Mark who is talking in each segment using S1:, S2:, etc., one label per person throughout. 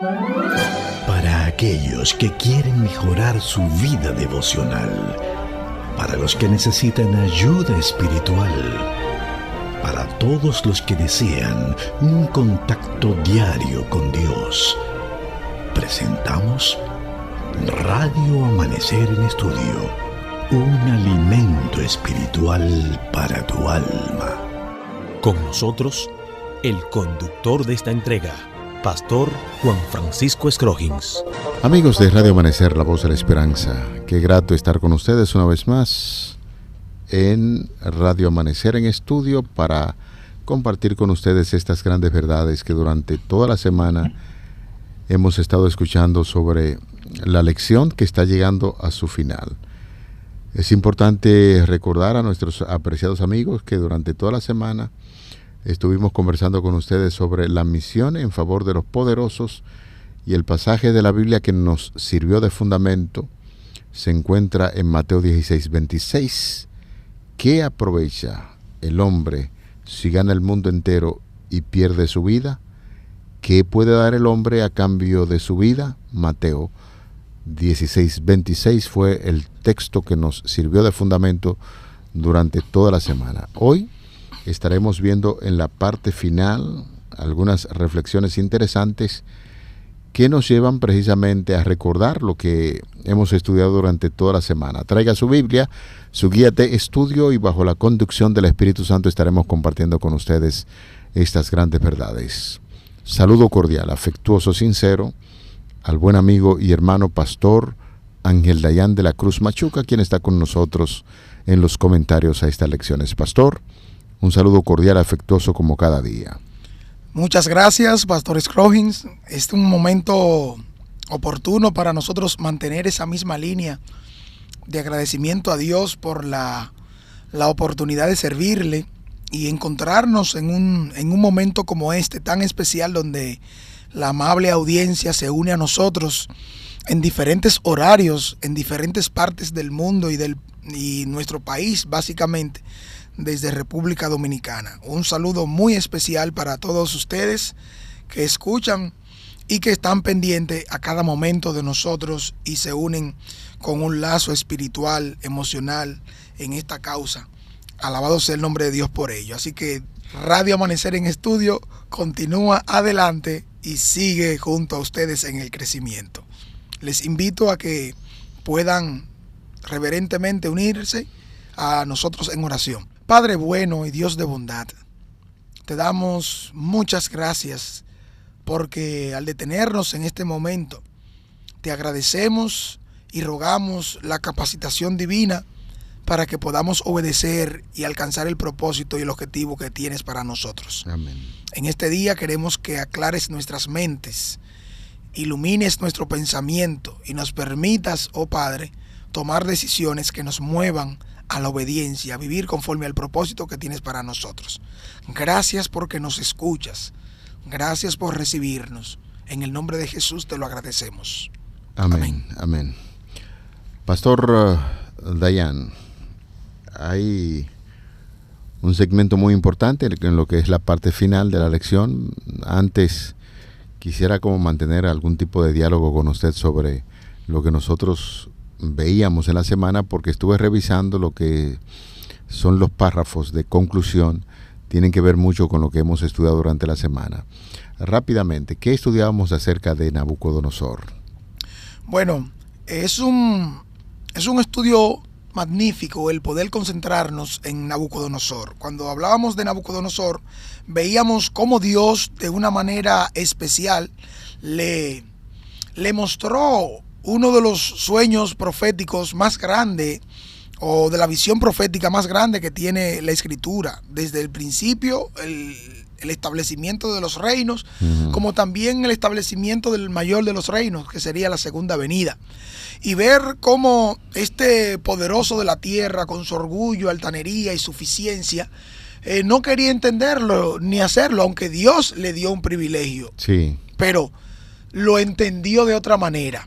S1: Para aquellos que quieren mejorar su vida devocional, para los que necesitan ayuda espiritual, para todos los que desean un contacto diario con Dios, presentamos Radio Amanecer en Estudio, un alimento espiritual para tu alma.
S2: Con nosotros, el conductor de esta entrega, Pastor Juan Francisco Scroggins.
S3: Amigos de Radio Amanecer, la voz de la esperanza, qué grato estar con ustedes una vez más en Radio Amanecer en Estudio para compartir con ustedes estas grandes verdades que durante toda la semana hemos estado escuchando sobre la lección que está llegando a su final. Es importante recordar a nuestros apreciados amigos que durante toda la semana estuvimos conversando con ustedes sobre la misión en favor de los poderosos, y el pasaje de la Biblia que nos sirvió de fundamento se encuentra en Mateo 16:26. ¿Qué aprovecha el hombre si gana el mundo entero y pierde su vida? ¿Qué puede dar el hombre a cambio de su vida? Mateo 16:26 fue el texto que nos sirvió de fundamento durante toda la semana. Hoy estaremos viendo en la parte final algunas reflexiones interesantes que nos llevan precisamente a recordar lo que hemos estudiado durante toda la semana. Traiga su Biblia, su guía de estudio, y bajo la conducción del Espíritu Santo estaremos compartiendo con ustedes estas grandes verdades. Saludo cordial, afectuoso, sincero, al buen amigo y hermano pastor Ángel Dayan de la Cruz Machuca, quien está con nosotros en los comentarios a estas lecciones. Pastor, un saludo cordial, afectuoso como cada día.
S4: Muchas gracias, Pastor Scroggins. Es un momento oportuno para nosotros mantener esa misma línea de agradecimiento a Dios por la oportunidad de servirle y encontrarnos en un momento como este tan especial, donde la amable audiencia se une a nosotros en diferentes horarios, en diferentes partes del mundo y nuestro país, básicamente desde República Dominicana. Un saludo muy especial para todos ustedes que escuchan y que están pendientes a cada momento de nosotros y se unen con un lazo espiritual, emocional en esta causa. Alabado sea el nombre de Dios por ello. Así que Radio Amanecer en Estudio continúa adelante y sigue junto a ustedes en el crecimiento. Les invito a que puedan reverentemente unirse a nosotros en oración. Padre bueno y Dios de bondad, te damos muchas gracias porque al detenernos en este momento, te agradecemos y rogamos la capacitación divina para que podamos obedecer y alcanzar el propósito y el objetivo que tienes para nosotros.
S3: Amén.
S4: En este día queremos que aclares nuestras mentes, ilumines nuestro pensamiento y nos permitas, oh Padre, tomar decisiones que nos muevan a la obediencia, a vivir conforme al propósito que tienes para nosotros. Gracias porque nos escuchas. Gracias por recibirnos. En el nombre de Jesús te lo agradecemos.
S3: Amén. Amén. Pastor Dayan, hay un segmento muy importante en lo que es la parte final de la lección. Antes quisiera como mantener algún tipo de diálogo con usted sobre lo que nosotros veíamos en la semana, porque estuve revisando lo que son los párrafos de conclusión. Tienen que ver mucho con lo que hemos estudiado durante la semana. Rápidamente, ¿qué estudiábamos acerca de Nabucodonosor?
S4: Bueno, es un estudio magnífico el poder concentrarnos en Nabucodonosor. Cuando hablábamos de Nabucodonosor, veíamos cómo Dios de una manera especial le mostró uno de los sueños proféticos más grandes, o de la visión profética más grande que tiene la Escritura, desde el principio, el establecimiento de los reinos, como también el establecimiento del mayor de los reinos, que sería la segunda venida. Y ver cómo este poderoso de la tierra, con su orgullo, altanería y suficiencia, no quería entenderlo ni hacerlo, aunque Dios le dio un privilegio.
S3: Sí.
S4: Pero lo entendió de otra manera.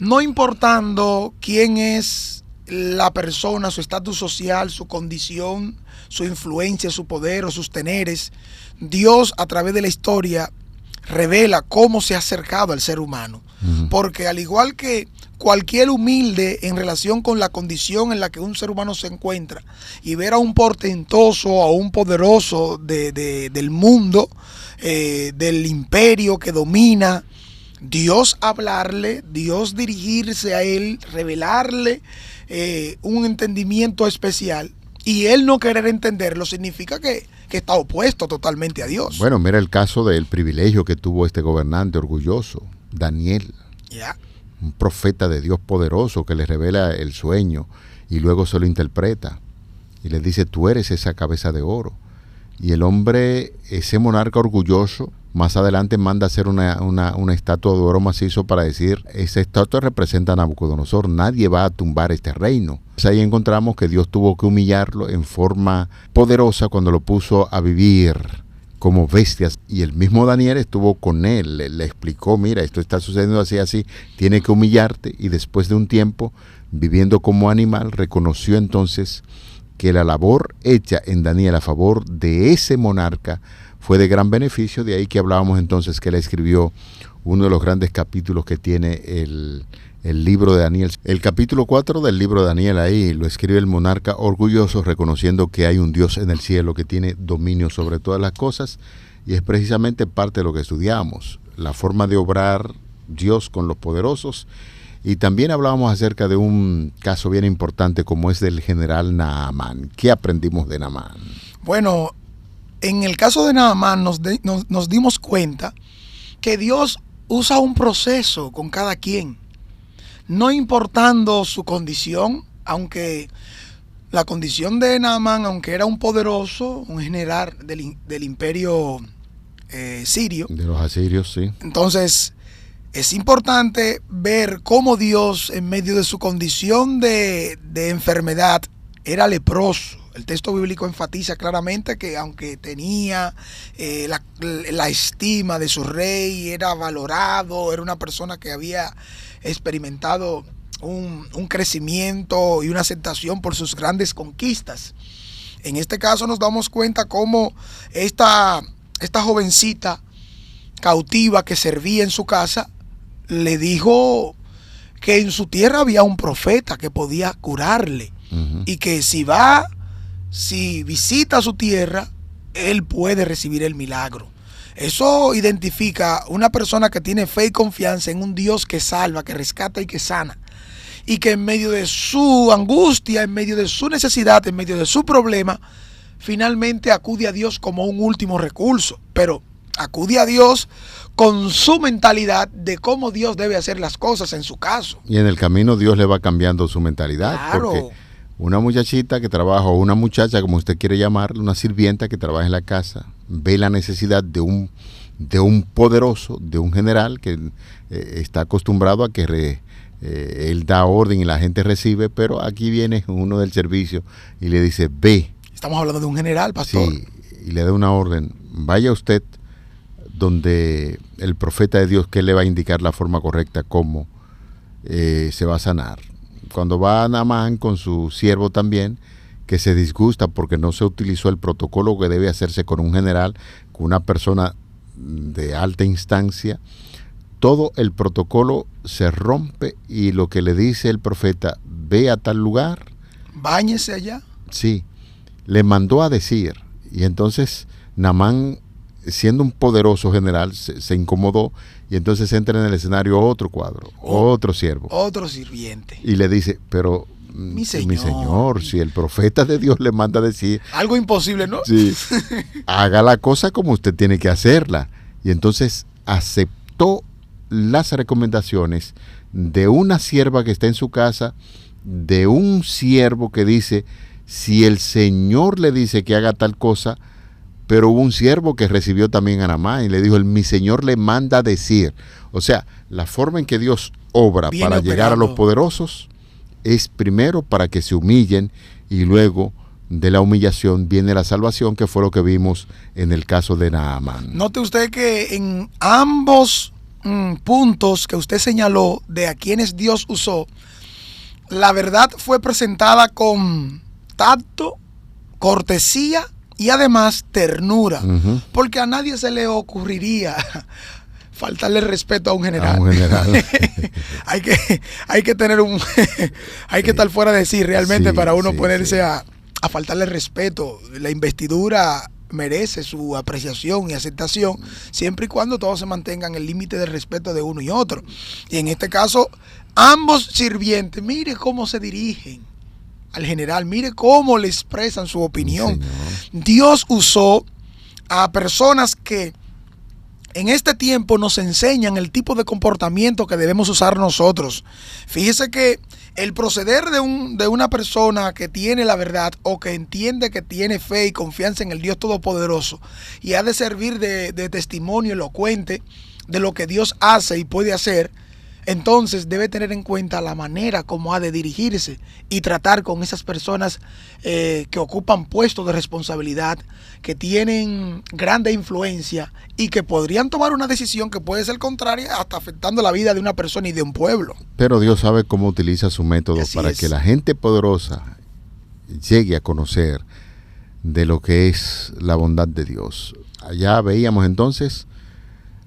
S4: No importando quién es la persona, su estatus social, su condición, su influencia, su poder o sus teneres, Dios a través de la historia revela cómo se ha acercado al ser humano. Porque al igual que cualquier humilde en relación con la condición en la que un ser humano se encuentra, y ver a un portentoso, a un poderoso del mundo, del imperio que domina, Dios hablarle, Dios dirigirse a él, revelarle un entendimiento especial, y él no querer entenderlo, significa que está opuesto totalmente a Dios.
S3: Bueno, mira el caso del privilegio que tuvo este gobernante orgulloso, Daniel. Un profeta de Dios poderoso que le revela el sueño y luego se lo interpreta y le dice: tú eres esa cabeza de oro. Y el hombre, ese monarca orgulloso, más adelante manda a hacer una estatua de oro macizo para decir: esa estatua representa a Nabucodonosor, nadie va a tumbar este reino. Pues ahí encontramos que Dios tuvo que humillarlo en forma poderosa cuando lo puso a vivir como bestias, y el mismo Daniel estuvo con él, le explicó: mira, esto está sucediendo así, así, tiene que humillarte. Y después de un tiempo viviendo como animal, reconoció entonces que la labor hecha en Daniel a favor de ese monarca fue de gran beneficio. De ahí que hablábamos entonces que él escribió uno de los grandes capítulos que tiene el libro de Daniel. El capítulo 4 del libro de Daniel, ahí lo escribe el monarca orgulloso, reconociendo que hay un Dios en el cielo que tiene dominio sobre todas las cosas, y es precisamente parte de lo que estudiamos, la forma de obrar Dios con los poderosos. Y también hablábamos acerca de un caso bien importante como es del general Naamán. ¿Qué aprendimos de Naamán?
S4: Bueno, en el caso de Naamán nos dimos cuenta que Dios usa un proceso con cada quien, no importando su condición, aunque la condición de Naamán, aunque era un poderoso, un general del imperio sirio.
S3: De los asirios, sí.
S4: Entonces, es importante ver cómo Dios, en medio de su condición de enfermedad, era leproso. El texto bíblico enfatiza claramente que aunque tenía la estima de su rey, era valorado, era una persona que había experimentado un crecimiento y una aceptación por sus grandes conquistas. En este caso nos damos cuenta cómo esta jovencita cautiva que servía en su casa le dijo que en su tierra había un profeta que podía curarle, y que si visita su tierra, él puede recibir el milagro. Eso identifica una persona que tiene fe y confianza en un Dios que salva, que rescata y que sana, y que en medio de su angustia, en medio de su necesidad, en medio de su problema, finalmente acude a Dios como un último recurso, pero acude a Dios con su mentalidad de cómo Dios debe hacer las cosas en su caso.
S3: Y en el camino Dios le va cambiando su mentalidad.
S4: Claro.
S3: Porque una muchachita que trabaja, o una muchacha, como usted quiere llamarla, una sirvienta que trabaja en la casa, ve la necesidad de un poderoso, de un general que está acostumbrado a que él da orden y la gente recibe, pero aquí viene uno del servicio y le dice: ve.
S4: Estamos hablando de un general, pastor.
S3: Sí, y le da una orden: vaya usted donde el profeta de Dios, que le va a indicar la forma correcta cómo se va a sanar. Cuando va a Naamán con su siervo también, que se disgusta porque no se utilizó el protocolo que debe hacerse con un general, con una persona de alta instancia, todo el protocolo se rompe, y lo que le dice el profeta: ve a tal lugar,
S4: báñese allá.
S3: Sí, le mandó a decir, y entonces Naamán, siendo un poderoso general, se incomodó, y entonces entra en el escenario otro cuadro, otro siervo,
S4: otro sirviente,
S3: y le dice: pero mi señor, si el profeta de Dios le manda a decir
S4: algo imposible, ¿no?
S3: Sí, haga la cosa como usted tiene que hacerla. Y entonces aceptó las recomendaciones de una sierva que está en su casa, de un siervo que dice: si el Señor le dice que haga tal cosa. Pero hubo un siervo que recibió también a Naamán y le dijo: mi Señor le manda a decir. O sea, la forma en que Dios obra para llegar a los poderosos es primero para que se humillen, y luego de la humillación viene la salvación, que fue lo que vimos en el caso de Naamán.
S4: Note usted que en ambos puntos que usted señaló de a quienes Dios usó, la verdad fue presentada con tacto, cortesía y además ternura, porque a nadie se le ocurriría faltarle respeto a un general.
S3: A un general.
S4: hay que tener hay que estar fuera de sí realmente para uno ponerse a faltarle respeto. La investidura merece su apreciación y aceptación siempre y cuando todos se mantengan el límite de respeto de uno y otro. Y en este caso, ambos sirvientes, mire cómo se dirigen al general, mire cómo le expresan su opinión. Dios usó a personas que en este tiempo nos enseñan el tipo de comportamiento que debemos usar nosotros. Fíjese que el proceder de una persona que tiene la verdad o que entiende que tiene fe y confianza en el Dios Todopoderoso y ha de servir de testimonio elocuente de lo que Dios hace y puede hacer, entonces debe tener en cuenta la manera como ha de dirigirse y tratar con esas personas que ocupan puestos de responsabilidad, que tienen grande influencia y que podrían tomar una decisión que puede ser contraria hasta afectando la vida de una persona y de un pueblo.
S3: Pero Dios sabe cómo utiliza su método para que la gente poderosa llegue a conocer de lo que es la bondad de Dios. Allá veíamos entonces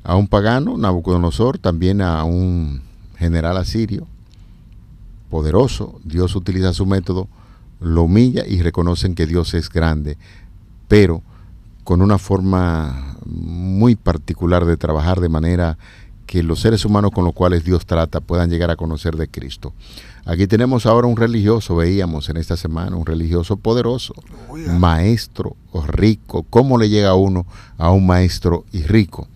S3: a un pagano, Nabucodonosor, también a un general asirio, poderoso. Dios utiliza su método, lo humilla y reconocen que Dios es grande, pero con una forma muy particular de trabajar de manera que los seres humanos con los cuales Dios trata puedan llegar a conocer de Cristo. Aquí tenemos ahora un religioso, veíamos en esta semana, un religioso poderoso, maestro rico. ¿Cómo le llega a uno a un maestro y rico?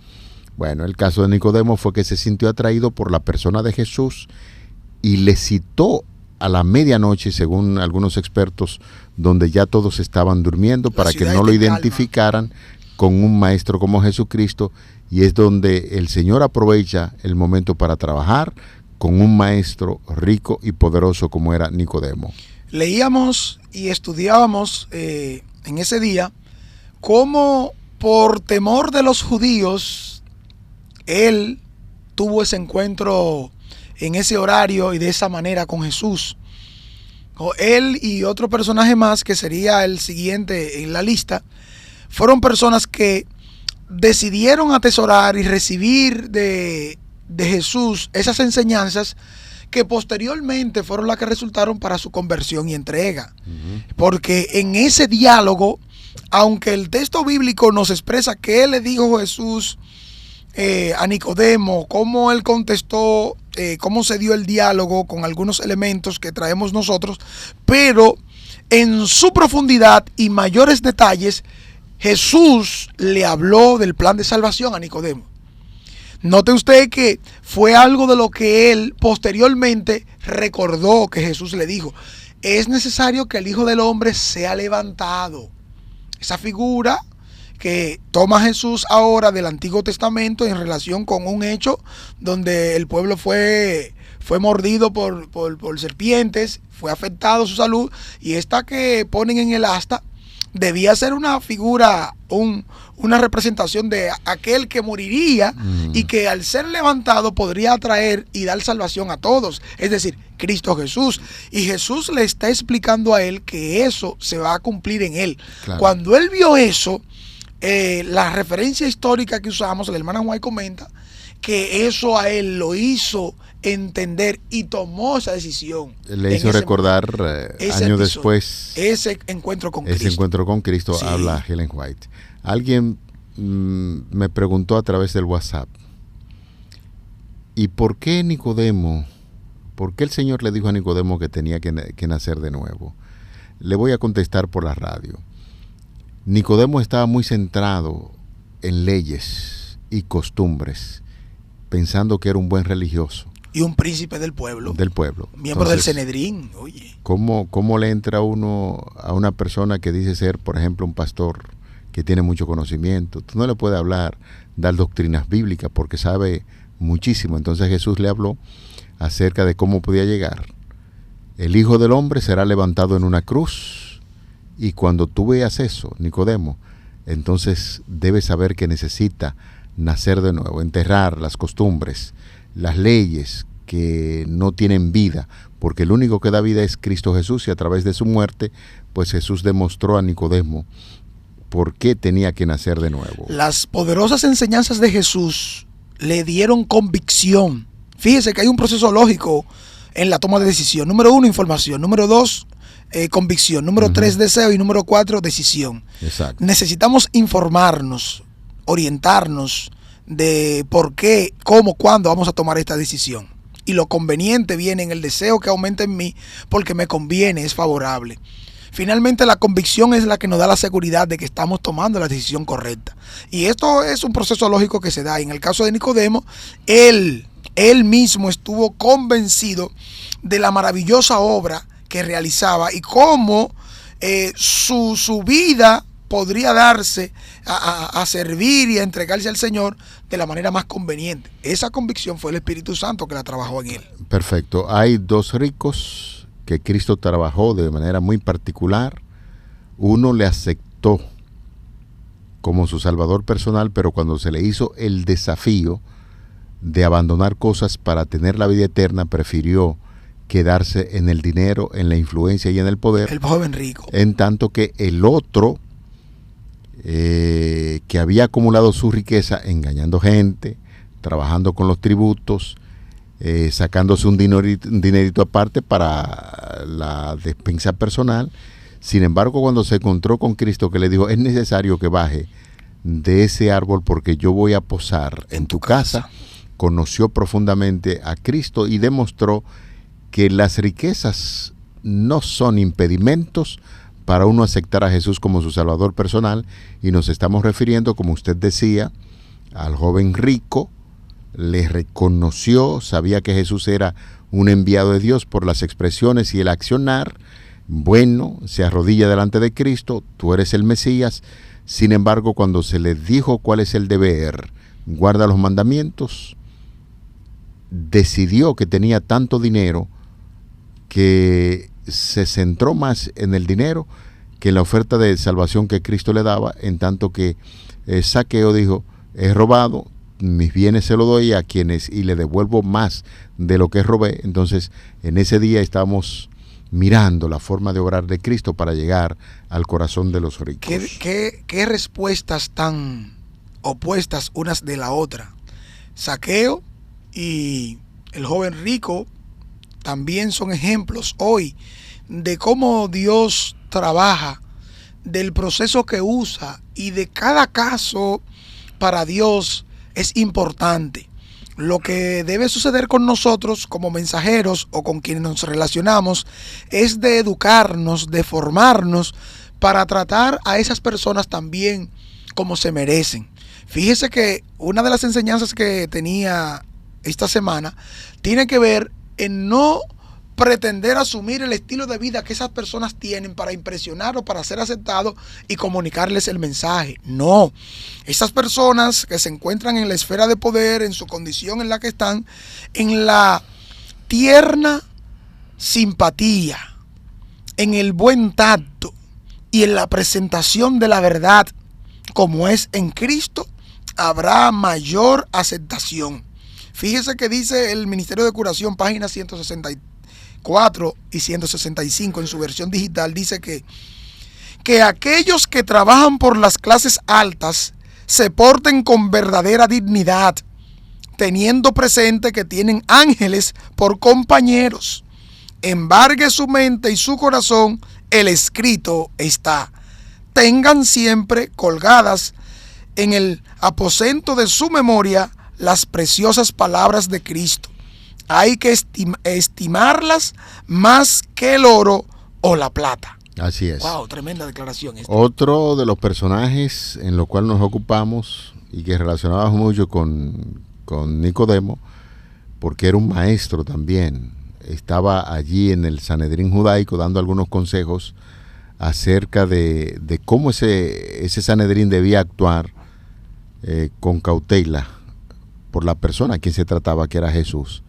S3: Bueno, el caso de Nicodemo fue que se sintió atraído por la persona de Jesús y le citó a la medianoche, según algunos expertos, donde ya todos estaban durmiendo para que no lo identificaran con un maestro como Jesucristo, y es donde el Señor aprovecha el momento para trabajar con un maestro rico y poderoso como era Nicodemo.
S4: Leíamos y estudiábamos en ese día cómo por temor de los judíos él tuvo ese encuentro en ese horario y de esa manera con Jesús. Él y otro personaje más, que sería el siguiente en la lista, fueron personas que decidieron atesorar y recibir de Jesús esas enseñanzas que posteriormente fueron las que resultaron para su conversión y entrega. Porque en ese diálogo, aunque el texto bíblico nos expresa que él le dijo Jesús a Nicodemo, cómo él contestó, cómo se dio el diálogo con algunos elementos que traemos nosotros, pero en su profundidad y mayores detalles, Jesús le habló del plan de salvación a Nicodemo. Note usted que fue algo de lo que él posteriormente recordó que Jesús le dijo: es necesario que el Hijo del Hombre sea levantado. Esa figura que toma Jesús ahora del Antiguo Testamento en relación con un hecho donde el pueblo fue mordido por serpientes, fue afectado su salud, y esta que ponen en el asta debía ser una figura, una representación de aquel que moriría y que al ser levantado podría atraer y dar salvación a todos, es decir, Cristo Jesús. Y Jesús le está explicando a él que eso se va a cumplir en él. Claro. Cuando él vio eso, la referencia histórica que usamos, la hermana White comenta que eso a él lo hizo entender y tomó esa decisión.
S3: Le hizo recordar años después
S4: ese encuentro con Cristo.
S3: Ese encuentro con Cristo, sí. Habla Ellen White. Alguien me preguntó a través del WhatsApp: ¿y por qué Nicodemo? ¿Por qué el Señor le dijo a Nicodemo que tenía que nacer de nuevo? Le voy a contestar por la radio. Nicodemo estaba muy centrado en leyes y costumbres, pensando que era un buen religioso.
S4: Y un príncipe del pueblo.
S3: Del pueblo.
S4: Miembro Entonces, del Sanedrín. Oye.
S3: ¿Cómo le entra uno a una persona que dice ser, por ejemplo, un pastor que tiene mucho conocimiento? Tú no le puedes hablar, dar doctrinas bíblicas, porque sabe muchísimo. Entonces Jesús le habló acerca de cómo podía llegar. El Hijo del Hombre será levantado en una cruz. Y cuando tú veas eso, Nicodemo, entonces debes saber que necesita nacer de nuevo, enterrar las costumbres, las leyes que no tienen vida, porque el único que da vida es Cristo Jesús, y a través de su muerte, pues Jesús demostró a Nicodemo por qué tenía que nacer de nuevo.
S4: Las poderosas enseñanzas de Jesús le dieron convicción. Fíjese que hay un proceso lógico en la toma de decisión. Número 1, información. Número 2, convicción. Número 3, deseo. Y número 4, decisión.
S3: Exacto.
S4: Necesitamos informarnos, orientarnos de por qué, cómo, cuándo vamos a tomar esta decisión. Y lo conveniente viene en el deseo que aumenta en mí porque me conviene, es favorable. Finalmente, la convicción es la que nos da la seguridad de que estamos tomando la decisión correcta. Y esto es un proceso lógico que se da. Y en el caso de Nicodemo, él mismo estuvo convencido de la maravillosa obra que realizaba y cómo su vida podría darse a servir y a entregarse al Señor de la manera más conveniente. Esa convicción fue el Espíritu Santo que la trabajó en él.
S3: Perfecto. Hay dos ricos que Cristo trabajó de manera muy particular. Uno le aceptó como su salvador personal, pero cuando se le hizo el desafío de abandonar cosas para tener la vida eterna, prefirió quedarse en el dinero, en la influencia y en el poder.
S4: El joven rico.
S3: En tanto que el otro, que había acumulado su riqueza engañando gente, trabajando con los tributos, sacándose un dinerito aparte para la despensa personal. Sin embargo, cuando se encontró con Cristo, que le dijo, es necesario que baje de ese árbol porque yo voy a posar en tu casa, conoció profundamente a Cristo y demostró que las riquezas no son impedimentos para uno aceptar a Jesús como su salvador personal. Y nos estamos refiriendo, como usted decía, al joven rico. Le reconoció, sabía que Jesús era un enviado de Dios por las expresiones y el accionar. Bueno, se arrodilla delante de Cristo, tú eres el Mesías. Sin embargo, cuando se le dijo cuál es el deber, guarda los mandamientos, decidió que tenía tanto dinero que se centró más en el dinero que en la oferta de salvación que Cristo le daba, en tanto que Zaqueo dijo, he robado, mis bienes se los doy a quienes y le devuelvo más de lo que robé. Entonces, en ese día estamos mirando la forma de obrar de Cristo para llegar al corazón de los ricos.
S4: ¿Qué respuestas tan opuestas unas de la otra? Zaqueo y el joven rico también son ejemplos hoy de cómo Dios trabaja, del proceso que usa, y de cada caso para Dios es importante. Lo que debe suceder con nosotros como mensajeros o con quienes nos relacionamos es de educarnos, de formarnos para tratar a esas personas también como se merecen. Fíjese que una de las enseñanzas que tenía esta semana tiene que ver en no pretender asumir el estilo de vida que esas personas tienen para impresionar o para ser aceptados y comunicarles el mensaje. No, esas personas que se encuentran en la esfera de poder, en su condición en la que están, en la tierna simpatía, en el buen tacto y en la presentación de la verdad como es en Cristo, habrá mayor aceptación. Fíjese que dice el Ministerio de Curación, página 164 y 165 en su versión digital, dice que aquellos que trabajan por las clases altas se porten con verdadera dignidad, teniendo presente que tienen ángeles por compañeros. Embargue su mente y su corazón, el escrito está. Tengan siempre colgadas en el aposento de su memoria las preciosas palabras de Cristo. Hay que estimarlas más que el oro o la plata.
S3: Así es.
S4: Wow, tremenda declaración esta.
S3: Otro de los personajes en lo cual nos ocupamos y que relacionábamos mucho con Nicodemo, porque era un maestro también. Estaba allí en el Sanedrín judaico dando algunos consejos acerca de cómo ese Sanedrín debía actuar con cautela por la persona a quien se trataba, que era Jesús.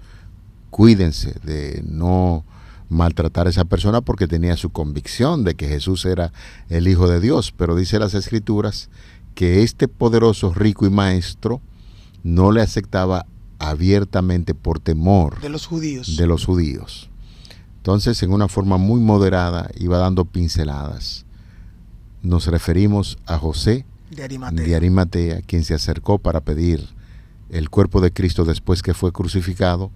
S3: Cuídense de no maltratar a esa persona porque tenía su convicción de que Jesús era el Hijo de Dios. Pero dice las Escrituras que este poderoso, rico y maestro no le aceptaba abiertamente por temor
S4: de los judíos.
S3: Entonces, en una forma muy moderada, iba dando pinceladas. nos referimos a José de Arimatea, quien se acercó para pedir el cuerpo de Cristo después que fue crucificado.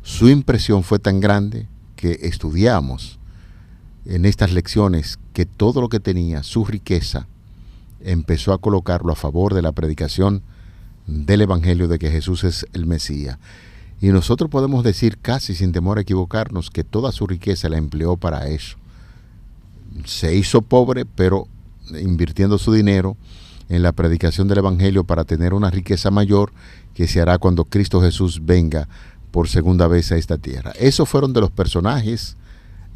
S3: Su impresión fue tan grande que estudiamos en estas lecciones que todo lo que tenía, su riqueza, empezó a colocarlo a favor de la predicación del Evangelio de que Jesús es el Mesías. Y nosotros podemos decir casi sin temor a equivocarnos que toda su riqueza la empleó para eso. Se hizo pobre, pero invirtiendo su dinero en la predicación del Evangelio para tener una riqueza mayor que se hará cuando Cristo Jesús venga por segunda vez a esta tierra. Esos fueron de los personajes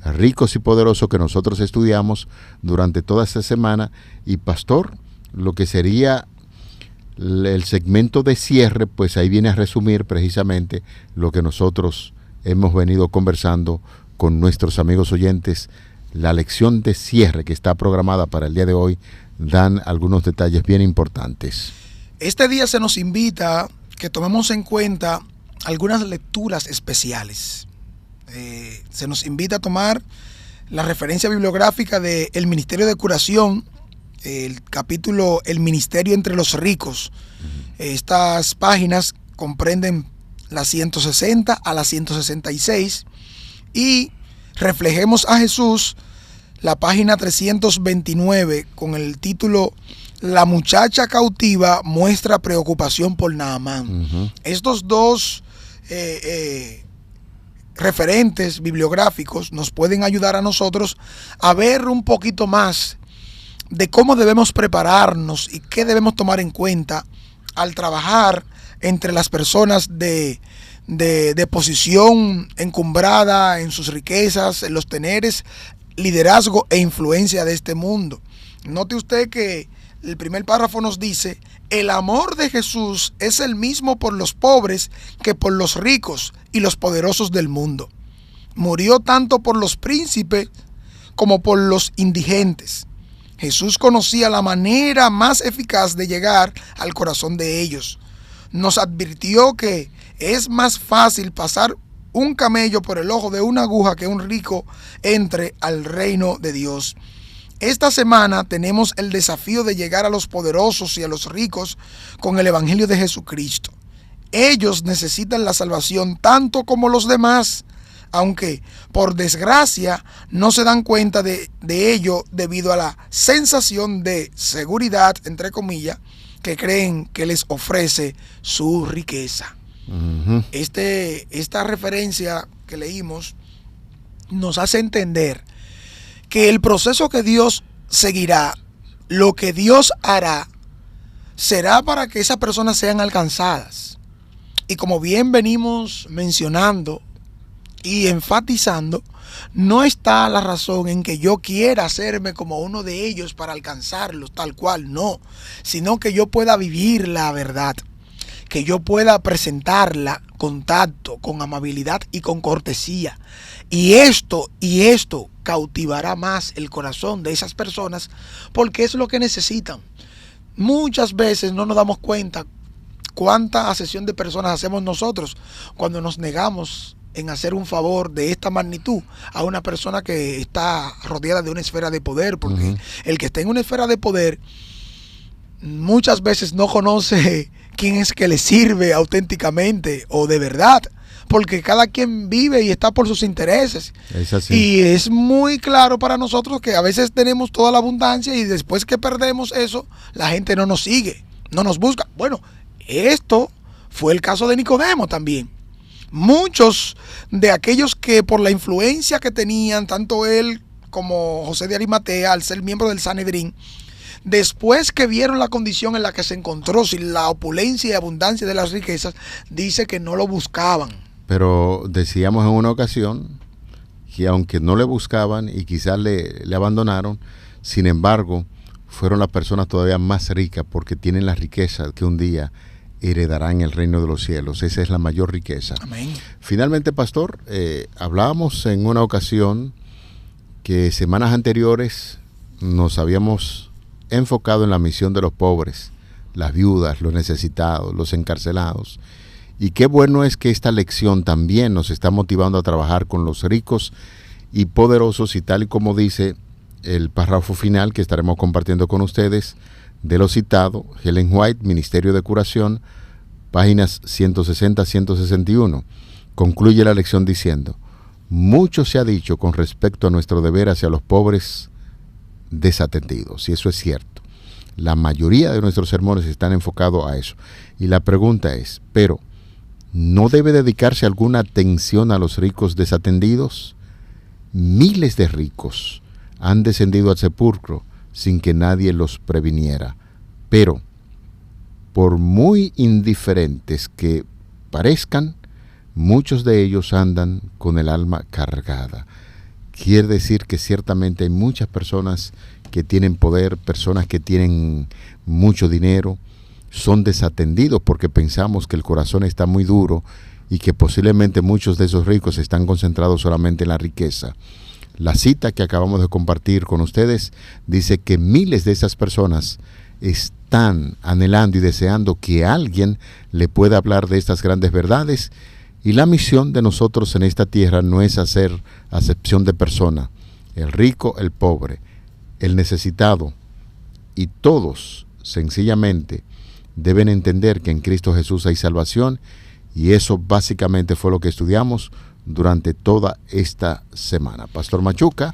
S3: ricos y poderosos que nosotros estudiamos durante toda esta semana. Y pastor, lo que sería el segmento de cierre, pues ahí viene a resumir precisamente lo que nosotros hemos venido conversando con nuestros amigos oyentes. La lección de cierre que está programada para el día de hoy dan algunos detalles bien importantes.
S4: Este día se nos invita que tomemos en cuenta algunas lecturas especiales. Se nos invita a tomar la referencia bibliográfica de El Ministerio de Curación, el capítulo El Ministerio entre los Ricos. Estas páginas comprenden las 160 a las 166 y Reflejemos a Jesús, la página 329, con el título La muchacha cautiva muestra preocupación por Naamán. Estos dos referentes bibliográficos nos pueden ayudar a nosotros a ver un poquito más de cómo debemos prepararnos y qué debemos tomar en cuenta al trabajar entre las personas de posición encumbrada en sus riquezas, en los teneres, liderazgo e influencia de este mundo. Note usted que el primer párrafo nos dice: el amor de Jesús es el mismo por los pobres que por los ricos y los poderosos del mundo. Murió tanto por los príncipes como por los indigentes. Jesús conocía la manera más eficaz de llegar al corazón de ellos. Nos advirtió que es más fácil pasar un camello por el ojo de una aguja que un rico entre al reino de Dios. Esta semana tenemos el desafío de llegar a los poderosos y a los ricos con el Evangelio de Jesucristo. Ellos necesitan la salvación tanto como los demás, aunque por desgracia no se dan cuenta de ello debido a la sensación de seguridad, entre comillas, que creen que les ofrece su riqueza. Esta referencia que leímos nos hace entender que el proceso que Dios seguirá, lo que Dios hará, será para que esas personas sean alcanzadas. Y como bien venimos mencionando y enfatizando, no está la razón en que yo quiera hacerme como uno de ellos para alcanzarlos, tal cual, no, sino que yo pueda vivir la verdad, que yo pueda presentarla con tacto, con amabilidad y con cortesía. Y esto cautivará más el corazón de esas personas, porque es lo que necesitan. Muchas veces no nos damos cuenta cuánta asesión de personas hacemos nosotros cuando nos negamos en hacer un favor de esta magnitud a una persona que está rodeada de una esfera de poder, porque el que está en una esfera de poder muchas veces no conoce quién es que le sirve auténticamente o de verdad, porque cada quien vive y está por sus intereses. Es así. Y es muy claro para nosotros que a veces tenemos toda la abundancia y después que perdemos eso, la gente no nos sigue, no nos busca. Bueno, esto fue el caso de Nicodemo también. Muchos de aquellos que por la influencia que tenían, tanto él como José de Arimatea, al ser miembro del Sanedrín, después que vieron la condición en la que se encontró, sin la opulencia y abundancia de las riquezas, dice que no lo buscaban.
S3: Pero decíamos en una ocasión que aunque no le buscaban y quizás le abandonaron, sin embargo, fueron las personas todavía más ricas porque tienen la riqueza que un día heredarán el reino de los cielos. Esa es la mayor riqueza.
S4: Amén.
S3: Finalmente, pastor, hablábamos en una ocasión que semanas anteriores nos habíamos enfocado en la misión de los pobres, las viudas, los necesitados, los encarcelados. Y qué bueno es que esta lección también nos está motivando a trabajar con los ricos y poderosos, y tal y como dice el párrafo final que estaremos compartiendo con ustedes de lo citado, Ellen White, Ministerio de Curación, páginas 160-161. Concluye la lección diciendo: mucho se ha dicho con respecto a nuestro deber hacia los pobres desatendidos, y eso es cierto. La mayoría de nuestros sermones están enfocados a eso. Y la pregunta es, ¿pero no debe dedicarse alguna atención a los ricos desatendidos? Miles de ricos han descendido al sepulcro sin que nadie los previniera. Pero, por muy indiferentes que parezcan, muchos de ellos andan con el alma cargada. Quiere decir que ciertamente hay muchas personas que tienen poder, personas que tienen mucho dinero, son desatendidos porque pensamos que el corazón está muy duro y que posiblemente muchos de esos ricos están concentrados solamente en la riqueza. La cita que acabamos de compartir con ustedes dice que miles de esas personas están anhelando y deseando que alguien le pueda hablar de estas grandes verdades, y la misión de nosotros en esta tierra no es hacer acepción de persona. El rico, el pobre, el necesitado y todos sencillamente deben entender que en Cristo Jesús hay salvación, y eso básicamente fue lo que estudiamos durante toda esta semana. Pastor Machuca,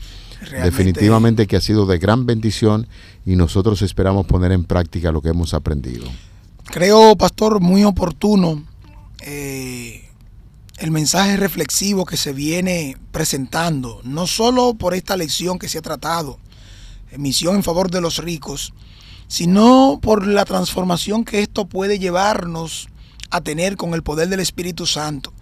S3: definitivamente que ha sido de gran bendición y nosotros esperamos poner en práctica lo que hemos aprendido.
S4: Creo, pastor, muy oportuno el mensaje reflexivo que se viene presentando, no solo por esta lección que se ha tratado, misión en favor de los ricos, sino por la transformación que esto puede llevarnos a tener con el poder del Espíritu Santo.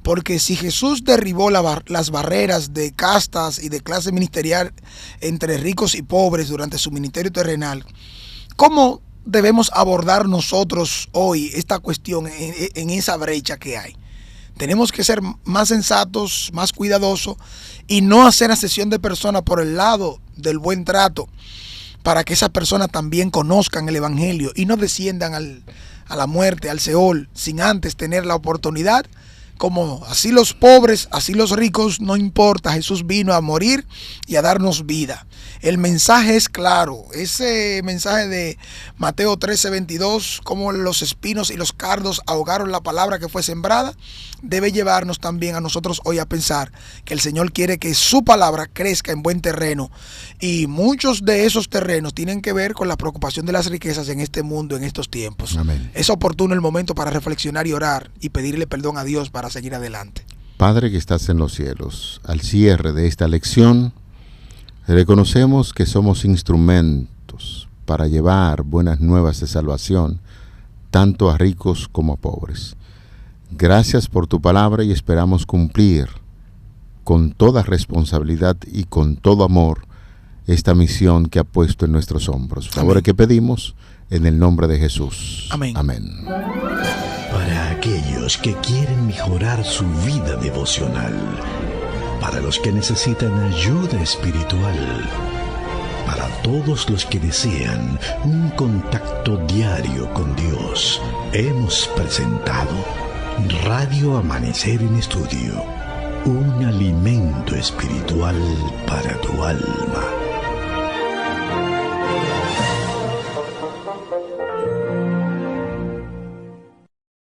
S4: Porque si Jesús derribó las barreras de castas y de clase ministerial entre ricos y pobres durante su ministerio terrenal, ¿cómo debemos abordar nosotros hoy esta cuestión en esa brecha que hay? Tenemos que ser más sensatos, más cuidadosos y no hacer acepción de personas por el lado del buen trato, para que esas personas también conozcan el Evangelio y no desciendan a la muerte, al Seol, sin antes tener la oportunidad. Como así los pobres, así los ricos, no importa, Jesús vino a morir y a darnos vida. El mensaje es claro, ese mensaje de Mateo 13:22, como los espinos y los cardos ahogaron la palabra que fue sembrada, debe llevarnos también a nosotros hoy a pensar que el Señor quiere que su palabra crezca en buen terreno, y muchos de esos terrenos tienen que ver con la preocupación de las riquezas en este mundo, en estos tiempos.
S3: Amén.
S4: Es oportuno el momento para reflexionar y orar y pedirle perdón a Dios para seguir adelante.
S3: Padre que estás en los cielos, al cierre de esta lección, reconocemos que somos instrumentos para llevar buenas nuevas de salvación, tanto a ricos como a pobres. Gracias por tu palabra y esperamos cumplir con toda responsabilidad y con todo amor esta misión que ha puesto en nuestros hombros. Favores que pedimos en el nombre de Jesús.
S4: Amén.
S3: Amén.
S1: Para aquellos que quieren mejorar su vida devocional, para los que necesitan ayuda espiritual, para todos los que desean un contacto diario con Dios, hemos presentado Radio Amanecer en Estudio, un alimento espiritual para tu alma.